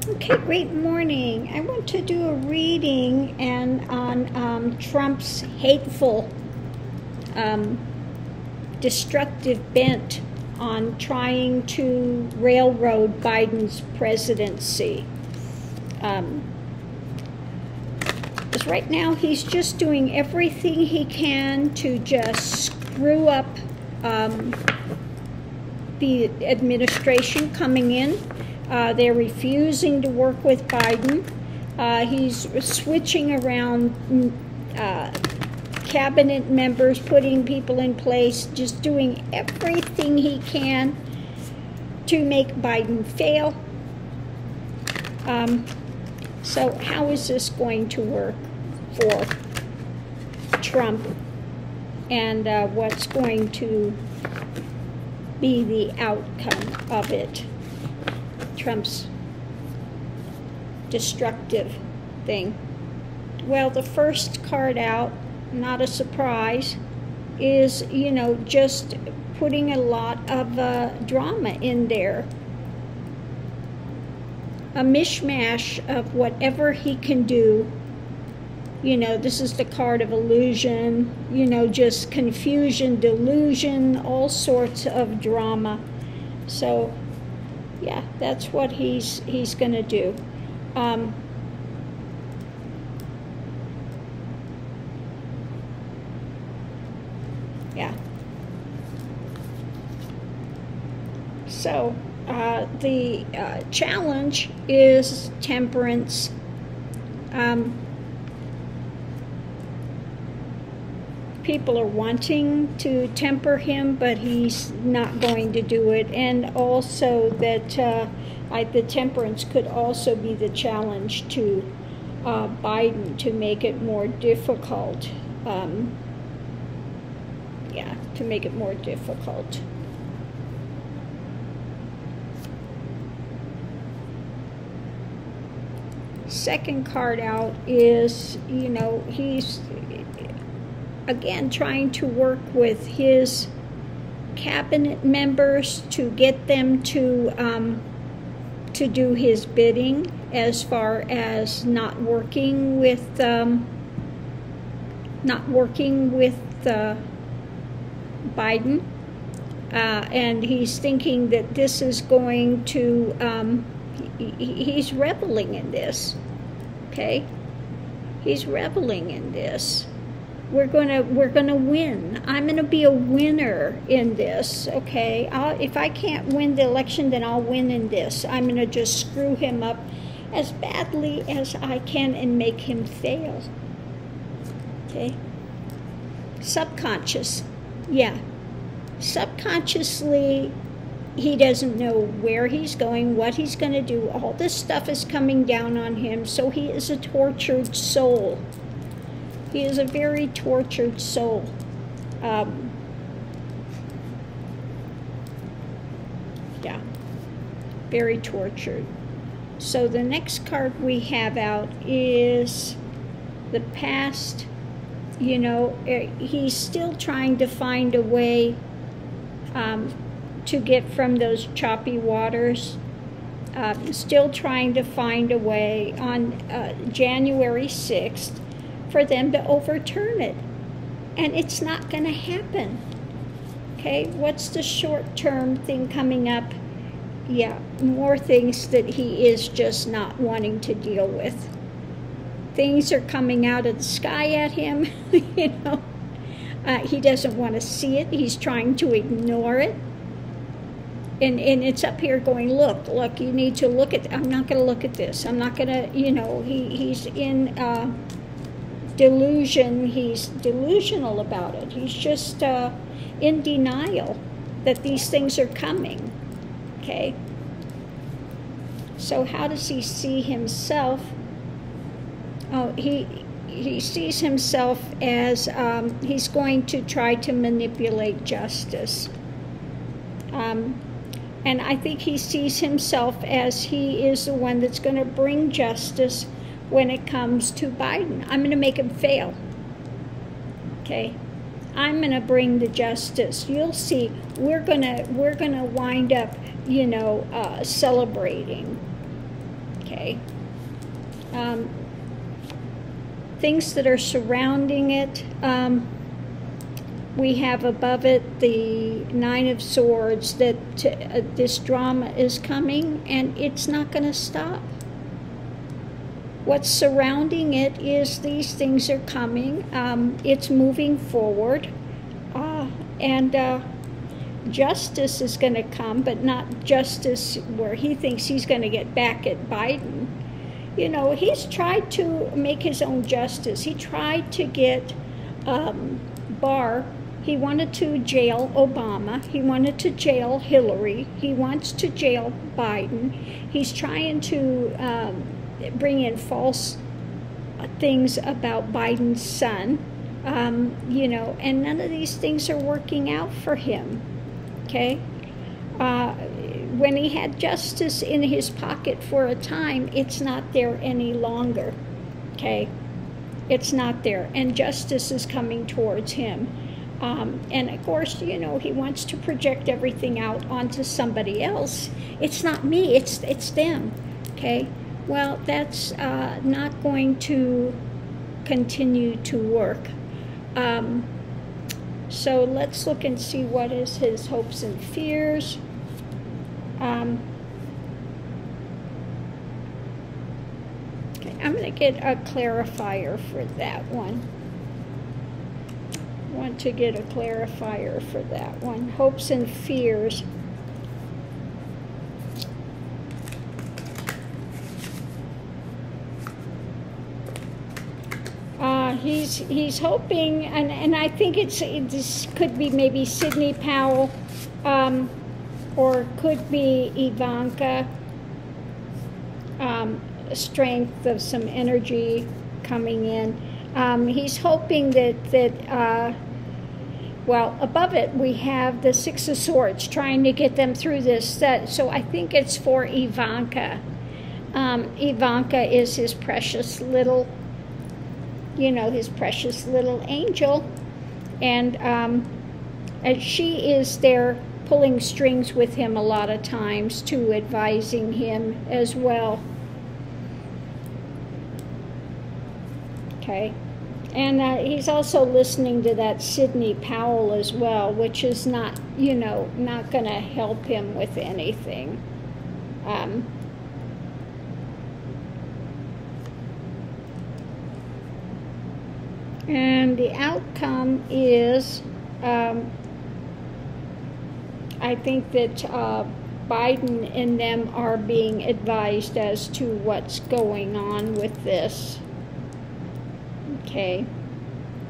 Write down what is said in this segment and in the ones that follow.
Okay, great morning. I want to do a reading on Trump's hateful, destructive bent on trying to railroad Biden's presidency. Because right now he's just doing everything he can to just screw up the administration coming in. They're refusing to work with Biden. He's switching around cabinet members, putting people in place, just doing everything he can to make Biden fail. So how is this going to work for Trump, and what's going to be the outcome of it? Trump's destructive thing. Well, the first card out, not a surprise, is, just putting a lot of drama in there. A mishmash of whatever he can do. This is the card of illusion, just confusion, delusion, all sorts of drama. So yeah, that's what he's going to do. Yeah. So the challenge is temperance. People are wanting to temper him, but he's not going to do it. And also that the temperance could also be the challenge to Biden, to make it more difficult. To make it more difficult. Second card out is, he's again trying to work with his cabinet members to get them to do his bidding, as far as not working with Biden, and he's thinking that this is going to he's reveling in this. Okay, he's reveling in this. We're gonna win. I'm gonna be a winner in this. Okay, if I can't win the election, then I'll win in this. I'm gonna just screw him up as badly as I can and make him fail. Okay. Subconscious, yeah. Subconsciously, he doesn't know where he's going, what he's gonna do. All this stuff is coming down on him, so he is a tortured soul. He is a very tortured soul. Yeah, very tortured. So the next card we have out is the past. He's still trying to find a way to get from those choppy waters. Still trying to find a way on January 6th for them to overturn it. And it's not going to happen. Okay, what's the short-term thing coming up? Yeah, more things that he is just not wanting to deal with. Things are coming out of the sky at him, he doesn't want to see it. He's trying to ignore it. And it's up here going, look, you need to look at, I'm not going to look at this. I'm not going to, he's in delusion. He's delusional about it. He's just in denial that these things are coming. Okay? So how does he see himself? Oh, he sees himself as he's going to try to manipulate justice. And I think he sees himself as he is the one that's going to bring justice when it comes to Biden. I'm going to make him fail. Okay? I'm going to bring the justice. You'll see. We're gonna wind up, celebrating. Okay? Okay. Things that are surrounding it. We have above it the Nine of Swords, that this drama is coming and it's not going to stop. What's surrounding it is these things are coming. It's moving forward. And justice is going to come, but not justice where he thinks he's going to get back at Biden. You know, he's tried to make his own justice. He tried to get Barr. He wanted to jail Obama. He wanted to jail Hillary. He wants to jail Biden. He's trying to bring in false things about Biden's son. You know, and none of these things are working out for him. Okay? When he had justice in his pocket for a time, it's not there any longer. Okay? It's not there. And justice is coming towards him. And of course, you know, he wants to project everything out onto somebody else. It's not me, it's them. Okay? Well, that's not going to continue to work. So let's look and see what is his hopes and fears. Okay, I'm going to get a clarifier for that one. I want to get a clarifier for that one. Hopes and fears. He's hoping, and I think this could be maybe Sidney Powell, or could be Ivanka. Strength of some energy coming in. He's hoping that well, above it we have the Six of Swords, trying to get them through this. So I think it's for Ivanka. Ivanka is his precious little, you know, his precious little angel, and she is there pulling strings with him a lot of times too, advising him as well. Okay, and he's also listening to that Sidney Powell as well, which is not, you know, not going to help him with anything. And the outcome is, I think that Biden and them are being advised as to what's going on with this. Okay.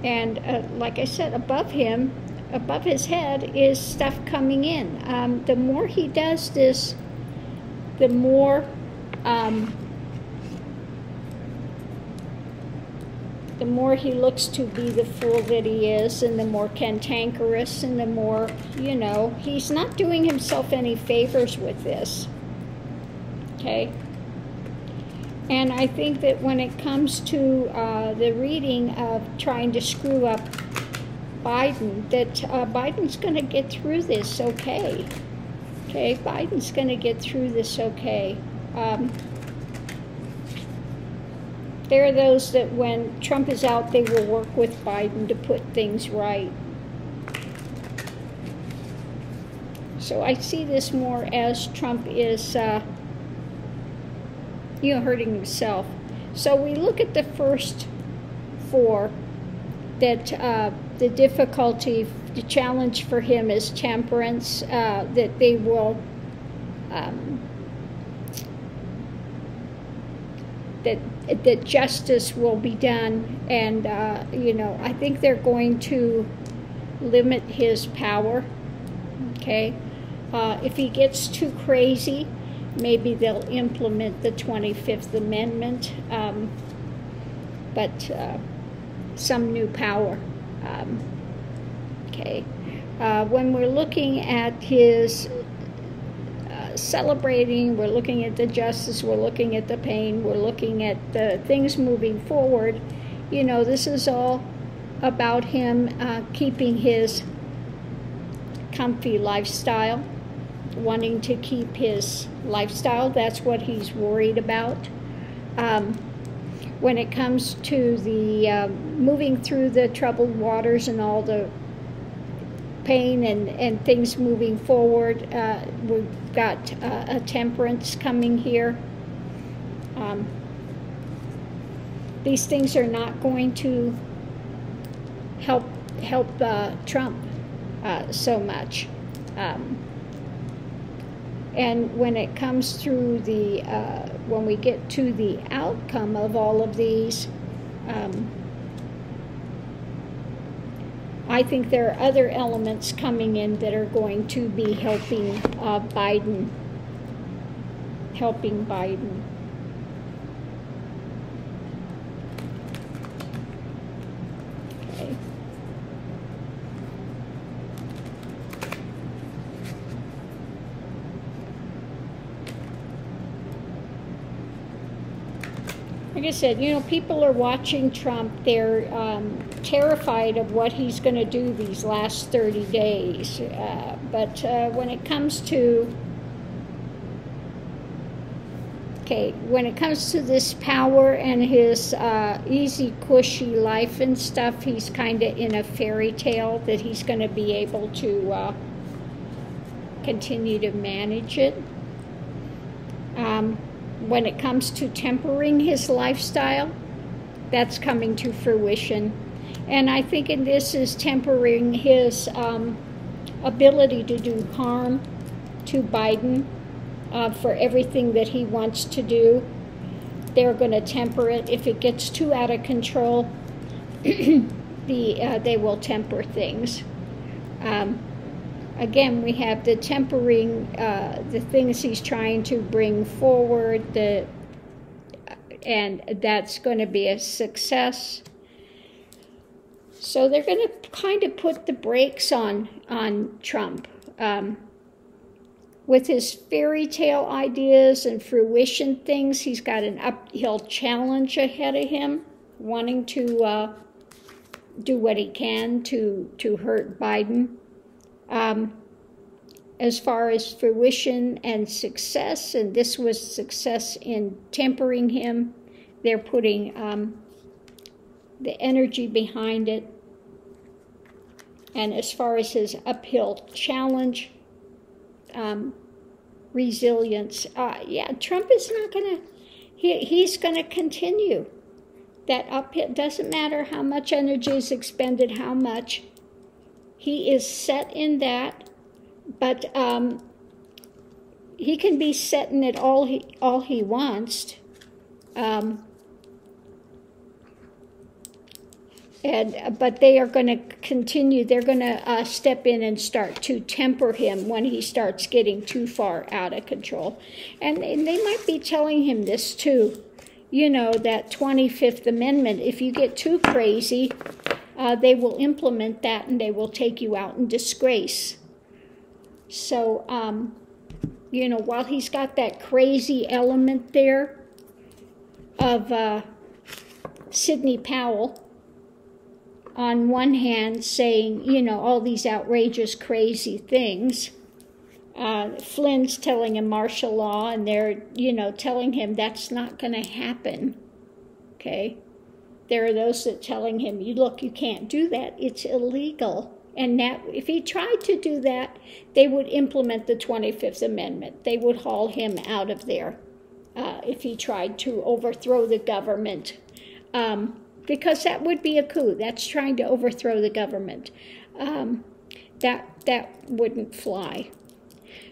And like I said, above him, above his head, is stuff coming in. The more he does this, the more he looks to be the fool that he is, and the more cantankerous, and the more, you know, he's not doing himself any favors with this. Okay? And I think that when it comes to the reading of trying to screw up Biden, that Biden's going to get through this okay. Okay? Biden's going to get through this okay. There are those that when Trump is out, they will work with Biden to put things right. So I see this more as Trump is, you know, hurting himself. So we look at the first four, that the difficulty, the challenge for him is temperance, that they will, that justice will be done, and you know, I think they're going to limit his power. Okay, if he gets too crazy, maybe they'll implement the 25th Amendment, but some new power. Okay, when we're looking at his celebrating, we're looking at the justice, we're looking at the pain, we're looking at the things moving forward, you know, this is all about him keeping his comfy lifestyle. wanting to keep his lifestyle. That's what he's worried about. When it comes to the moving through the troubled waters and all the pain and things moving forward, we've got a temperance coming here. These things are not going to help Trump so much. And when it comes through the, when we get to the outcome of all of these, I think there are other elements coming in that are going to be helping Biden. Okay. Like I said, you know, people are watching Trump. They're terrified of what he's going to do these last 30 days. But when it comes to, when it comes to this power and his easy, cushy life and stuff, he's kind of in a fairy tale that he's going to be able to continue to manage it. When it comes to tempering his lifestyle, that's coming to fruition. And I think in this is tempering his ability to do harm to Biden for everything that he wants to do. They're going to temper it. If it gets too out of control, they will temper things. Again, we have the tempering, the things he's trying to bring forward, and that's going to be a success. So they're going to kind of put the brakes on Trump. With his fairy tale ideas and fruition things, he's got an uphill challenge ahead of him, wanting to do what he can to hurt Biden. As far as fruition and success, and this was success in tempering him, they're putting the energy behind it. And as far as his uphill challenge, resilience, Trump is not going to, he's going to continue. That uphill, doesn't matter how much energy is expended, how much. He is set in that, but he can be set in it all he wants. But they are going to continue. They're going to step in and start to temper him when he starts getting too far out of control. And they might be telling him this too. You know, that 25th Amendment, if you get too crazy, they will implement that and they will take you out in disgrace. So, you know, while he's got that crazy element there of Sidney Powell, on one hand saying, you know, all these outrageous, crazy things. Flynn's telling him martial law, and they're, you know, telling him that's not going to happen. Okay? There are those that telling him, look, you can't do that. It's illegal. And that if he tried to do that, they would implement the 25th Amendment. They would haul him out of there if he tried to overthrow the government. Because that would be a coup. That's trying to overthrow the government. That wouldn't fly.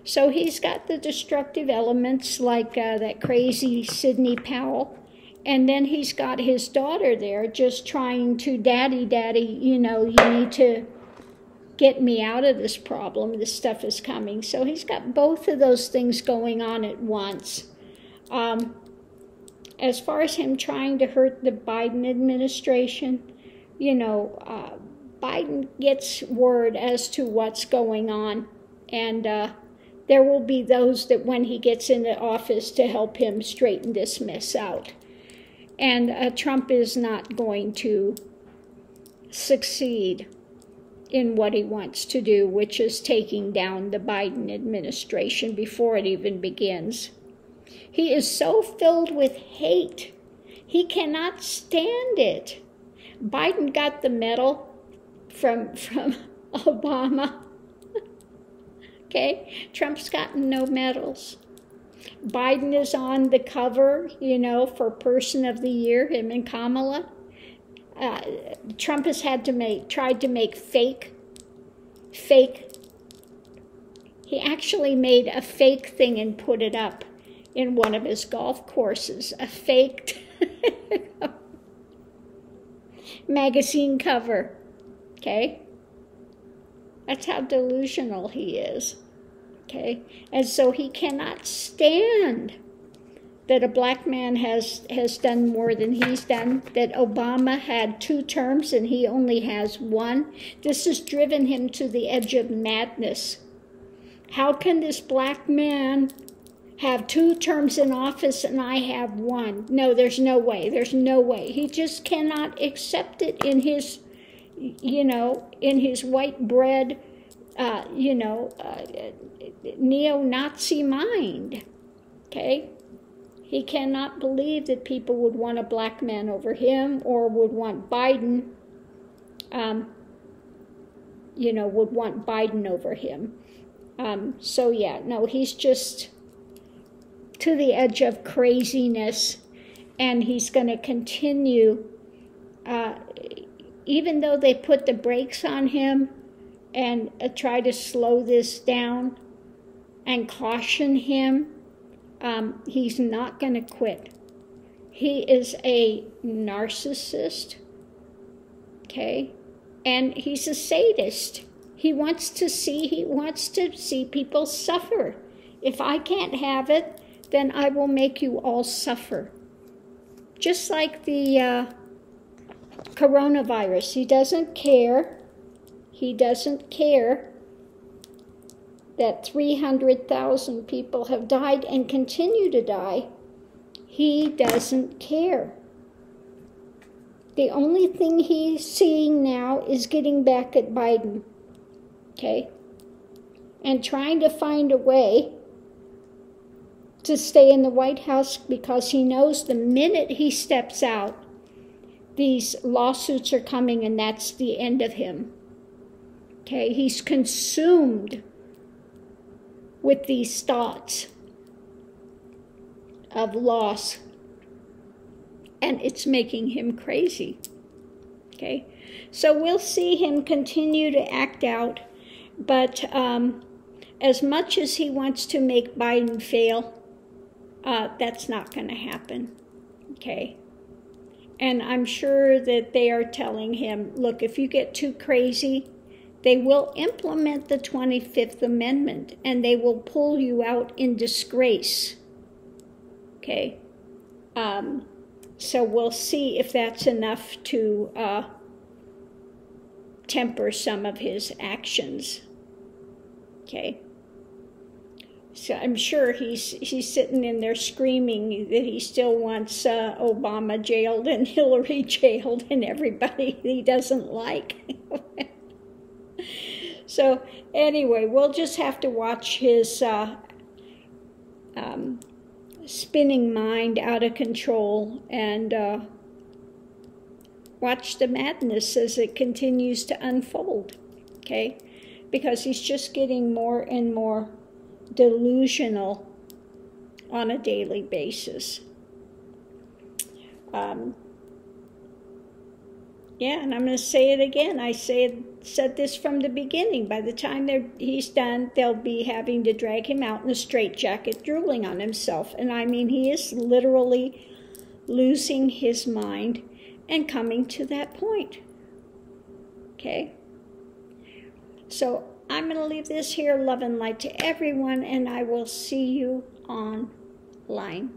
So he's got the destructive elements like that crazy Sidney Powell. And then he's got his daughter there just trying to, Daddy, you know, you need to get me out of this problem. This stuff is coming. So he's got both of those things going on at once. As far as him trying to hurt the Biden administration, you know, Biden gets word as to what's going on. And there will be those that when he gets into office to help him straighten this mess out. And Trump is not going to succeed in what he wants to do, which is taking down the Biden administration before it even begins. He is so filled with hate. He cannot stand it. Biden got the medal from Obama. Okay? Trump's gotten no medals. Biden is on the cover, for Person of the Year, him and Kamala. Trump has tried to make fake. He actually made a fake thing and put it up in one of his golf courses, a faked magazine cover, okay? That's how delusional he is, okay? And so he cannot stand that a black man has done more than he's done, that Obama had 2 terms and he only has 1. This has driven him to the edge of madness. How can this black man have 2 terms in office and I have 1? No, there's no way. There's no way. He just cannot accept it in his, in his white bread, neo-Nazi mind, okay? He cannot believe that people would want a black man over him or would want Biden, would want Biden over him. So yeah, no, he's just to the edge of craziness, and he's going to continue, even though they put the brakes on him and try to slow this down and caution him. He's not going to quit. He is a narcissist, okay? And he's a sadist. He wants to see people suffer. If I can't have it, then I will make you all suffer. Just like the coronavirus. He doesn't care. He doesn't care that 300,000 people have died and continue to die. He doesn't care. The only thing he's seeing now is getting back at Biden, okay? And trying to find a way to stay in the White House, because he knows the minute he steps out, these lawsuits are coming and that's the end of him. Okay, he's consumed with these thoughts of loss, and it's making him crazy. Okay, so we'll see him continue to act out, but as much as he wants to make Biden fail, that's not going to happen. Okay, and I'm sure that they are telling him, look, if you get too crazy, they will implement the 25th Amendment, and they will pull you out in disgrace. Okay? So we'll see if that's enough to temper some of his actions. Okay? So I'm sure he's sitting in there screaming that he still wants Obama jailed and Hillary jailed and everybody he doesn't like. So anyway, we'll just have to watch his spinning mind out of control and watch the madness as it continues to unfold, okay? Because he's just getting more and more delusional on a daily basis. Yeah, and I'm going to say it again. I said this from the beginning. By the time he's done, they'll be having to drag him out in a straitjacket, drooling on himself. And I mean, he is literally losing his mind and coming to that point. Okay? So I'm going to leave this here. Love and light to everyone, and I will see you online.